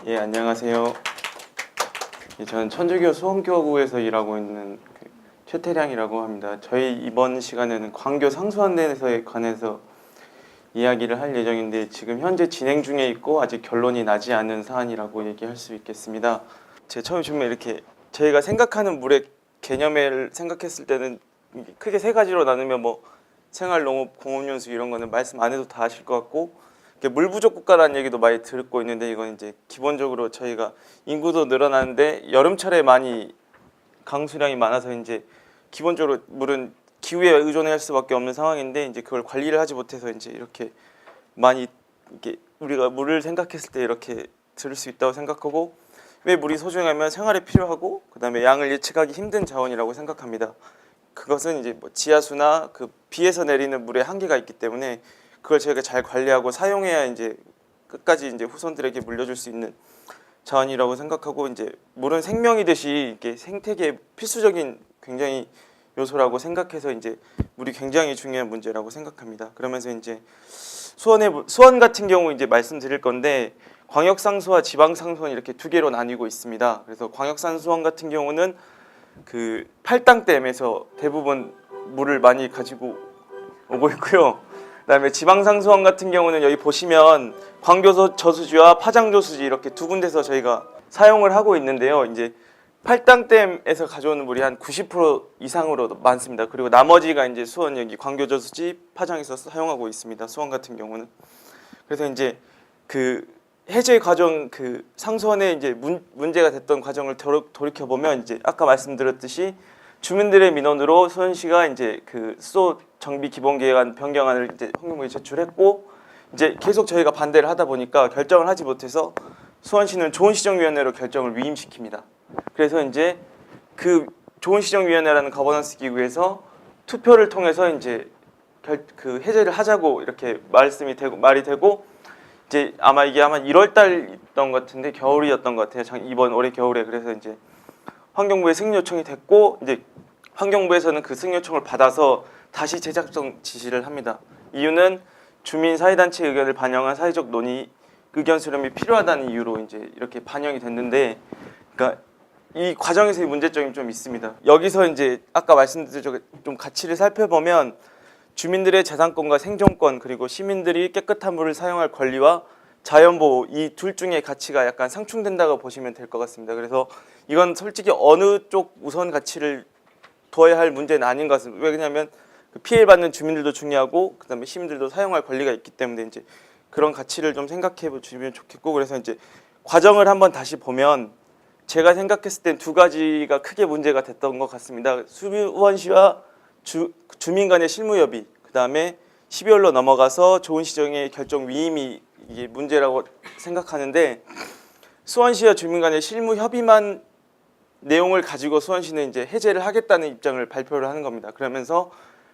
예, 안녕하세요. 예, 저는 천주교 수원교구에서 일하고 있는 최태량이라고 합니다. 저희 이번 시간에는 광교 상수원대에 관해서 이야기를 할 예정인데 지금 현재 진행 중에 있고 아직 결론이 나지 않은 사안이라고 얘기할 수 있겠습니다. 제가 처음에 주면 이렇게 저희가 생각하는 물의 개념을 생각했을 때는 크게 세 가지로 나누면 뭐 생활, 농업, 공업연수 이런 거는 말씀 안 해도 다 아실 것 같고 물 부족 국가라는 얘기도 많이 듣고 있는데 이건 이제 기본적으로 저희가 인구도 늘어나는데 여름철에 많이 강수량이 많아서 이제 기본적으로 물은 기후에 의존할 수밖에 없는 상황인데 이제 그걸 관리를 하지 못해서 이제 이렇게 많이 이렇게 우리가 물을 생각했을 때 이렇게 들을 수 있다고 생각하고 왜 물이 소중하면 생활에 필요하고 그다음에 양을 예측하기 힘든 자원이라고 생각합니다. 그것은 이제 뭐 지하수나 그 비에서 내리는 물의 한계가 있기 때문에 그걸 저희가 잘 관리하고 사용해야 이제 끝까지 이제 후손들에게 물려줄 수 있는 자원이라고 생각하고 이제 물은 생명이듯이 이게 생태계의 필수적인 굉장히 요소라고 생각해서 이제 물이 굉장히 중요한 문제라고 생각합니다. 그러면서 이제 수원 같은 경우 이제 말씀드릴 건데 광역상수와 지방상수원 이렇게 두 개로 나뉘고 있습니다. 그래서 광역상수원 같은 경우는 그 팔당댐에서 대부분 물을 많이 가지고 오고 있고요. 그다음에 지방상수원 같은 경우는 여기 보시면 광교 저수지와 파장 저수지 이렇게 두 군데서 저희가 사용을 하고 있는데요. 이제 팔당댐에서 가져오는 물이 한 90% 이상으로 많습니다. 그리고 나머지가 이제 수원 여기 광교 저수지 파장에서 사용하고 있습니다. 수원 같은 경우는. 그래서 이제 그 해제 과정 그 상수원에 이제 문제가 됐던 과정을 돌이켜 보면 이제 아까 말씀드렸듯이 주민들의 민원으로 수원시가 이제 그 수도 정비 기본 계획안 변경안을 이제 환경부에 제출했고 이제 계속 저희가 반대를 하다 보니까 결정을 하지 못해서 수원시는 좋은시정위원회로 결정을 위임시킵니다. 그래서 이제 그 좋은시정위원회라는 거버넌스 기구에서 투표를 통해서 이제 그 해제를 하자고 이렇게 말이 되고 이제 아마 이게 1월 달이었던 것 같은데 겨울이었던 것 같아요. 이번 올해 겨울에. 그래서 이제 환경부에 승인 요청이 됐고 이제 환경부에서는 그 승인 요청을 받아서 다시 재작성 지시를 합니다. 이유는 주민 사회단체 의견을 반영한 사회적 논의 의견 수렴이 필요하다는 이유로 이제 이렇게 반영이 됐는데, 그러니까 이 과정에서의 문제점이 좀 있습니다. 여기서 이제 아까 말씀드린 좀 가치를 살펴보면 주민들의 재산권과 생존권 그리고 시민들이 깨끗한 물을 사용할 권리와 자연보호 이 둘 중에 가치가 약간 상충된다고 보시면 될 것 같습니다. 그래서 이건 솔직히 어느 쪽 우선 가치를 둬야 할 문제는 아닌 것 같습니다. 왜냐하면 피해를 받는 주민들도 중요하고 그다음에 시민들도 사용할 권리가 있기 때문에 이제 그런 가치를 좀 생각해 보시면 좋겠고, 그래서 이제 과정을 한번 다시 보면 제가 생각했을 땐 두 가지가 크게 문제가 됐던 것 같습니다. 수원시와 주민 간의 실무협의, 그다음에 12월로 넘어가서 좋은시정의 결정 위임이 이게 문제라고 생각하는데, 수원시와 주민 간의 실무 협의만 내용을 가지고 수원시는 이제 해제를 하겠다는 입장을 발표를 하는 겁니다. 그러면서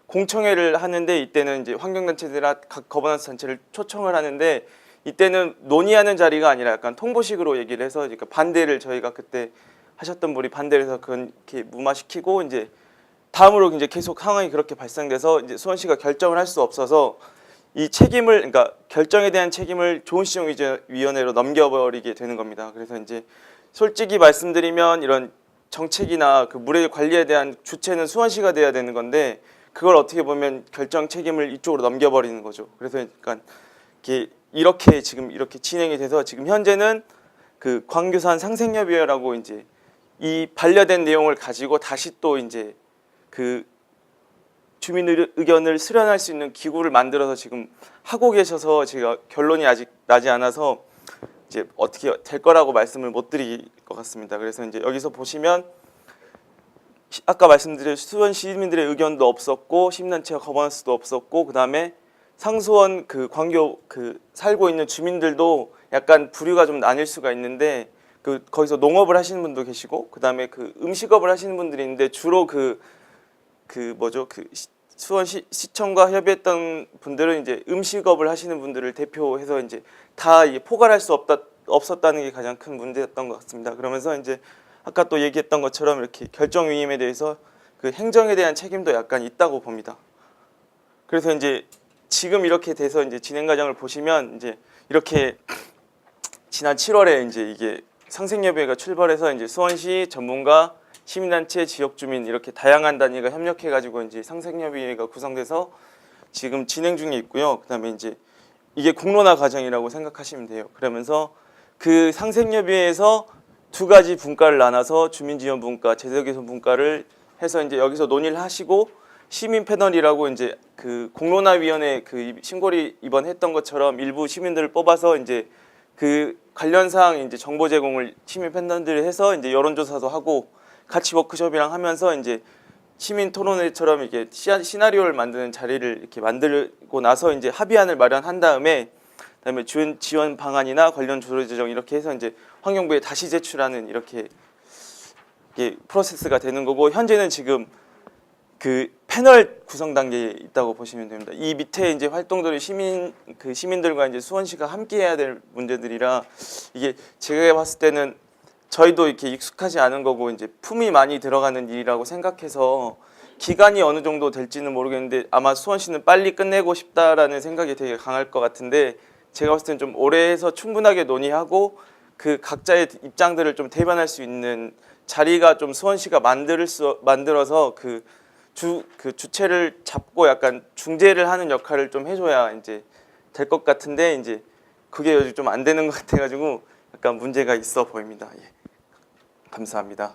공청회를 하는데 이때는 이제 환경단체들과 각 거버넌스 단체를 초청을 하는데 이때는 논의하는 자리가 아니라 약간 통보식으로 얘기를 해서 그러니까 반대를 저희가 그때 하셨던 분이 반대를 해서 그건 이렇게 무마시키고 이제 다음으로 이제 계속 상황이 그렇게 발생돼서 이제 수원시가 결정을 할 수 없어서 이 책임을 그러니까 결정에 대한 책임을 좋은시정위원회로 넘겨버리게 되는 겁니다. 그래서 이제 솔직히 말씀드리면 이런 정책이나 그 물의 관리에 대한 주체는 수원시가 돼야 되는 건데 그걸 어떻게 보면 결정 책임을 이쪽으로 넘겨버리는 거죠. 그래서 그러니까 이렇게 지금 이렇게 진행이 돼서 지금 현재는 그 광교산 상생협의회라고 이제 이 반려된 내용을 가지고 다시 또 이제 그 주민 의견을 수렴할 수 있는 기구를 만들어서 지금 하고 계셔서 제가 결론이 아직 나지 않아서 이제 어떻게 될 거라고 말씀을 못 드릴 것 같습니다. 그래서 이제 여기서 보시면 아까 말씀드린 수원 시민들의 의견도 없었고 시민단체와 거버넌스도 없었고 그다음에 상수원 그 광교 그 살고 있는 주민들도 약간 부류가 좀 나뉠 수가 있는데 그 거기서 농업을 하시는 분도 계시고 그다음에 그 음식업을 하시는 분들이 있는데 주로 그 수원 시청과 협의했던 분들은 이제 음식업을 하시는 분들을 대표해서 이제 다 포괄할 수 없었다는 게 가장 큰 문제였던 것 같습니다. 그러면서 이제 아까 또 얘기했던 것처럼 이렇게 결정 위임에 대해서 그 행정에 대한 책임도 약간 있다고 봅니다. 그래서 이제 지금 이렇게 돼서 이제 진행 과정을 보시면 이제 이렇게 지난 7월에 이제 이게 상생협의회가 출발해서 이제 수원시 전문가, 시민단체, 지역주민 이렇게 다양한 단위가 협력해가지고 이제 상생협의회가 구성돼서 지금 진행 중에 있고요. 그다음에 이제 이게 공론화 과정이라고 생각하시면 돼요. 그러면서 그 상생협의회에서 두 가지 분과를 나눠서 주민지원 분과, 제도개선 분과를 해서 이제 여기서 논의를 하시고 시민 패널이라고 이제 그 공론화위원회 그 신고리 이번 했던 것처럼 일부 시민들을 뽑아서 이제 그 관련 사항 이제 정보 제공을 시민 패널들이 해서 이제 여론조사도 하고 같이 워크숍이랑 하면서 이제 시민 토론회처럼 이렇게 시나리오를 만드는 자리를 이렇게 만들고 나서 이제 합의안을 마련한 다음에 그다음에 지원 방안이나 관련 조례 제정 이렇게 해서 이제 환경부에 다시 제출하는 이렇게 프로세스가 되는 거고 현재는 지금 그 패널 구성 단계에 있다고 보시면 됩니다. 이 밑에 이제 활동들이 시민들과 이제 수원시가 함께 해야 될 문제들이라 이게 제가 봤을 때는 저희도 이렇게 익숙하지 않은 거고 이제 품이 많이 들어가는 일이라고 생각해서 기간이 어느 정도 될지는 모르겠는데 아마 수원시는 빨리 끝내고 싶다라는 생각이 되게 강할 것 같은데 제가 봤을 때는 좀 오래 해서 충분하게 논의하고 그 각자의 입장들을 좀 대변할 수 있는 자리가 좀 수원시가 만들어서 그 주체를 잡고 약간 중재를 하는 역할을 좀 해줘야 이제 될 것 같은데 이제 그게 요즘 좀 안 되는 것 같아가지고 약간 문제가 있어 보입니다. 예. 감사합니다.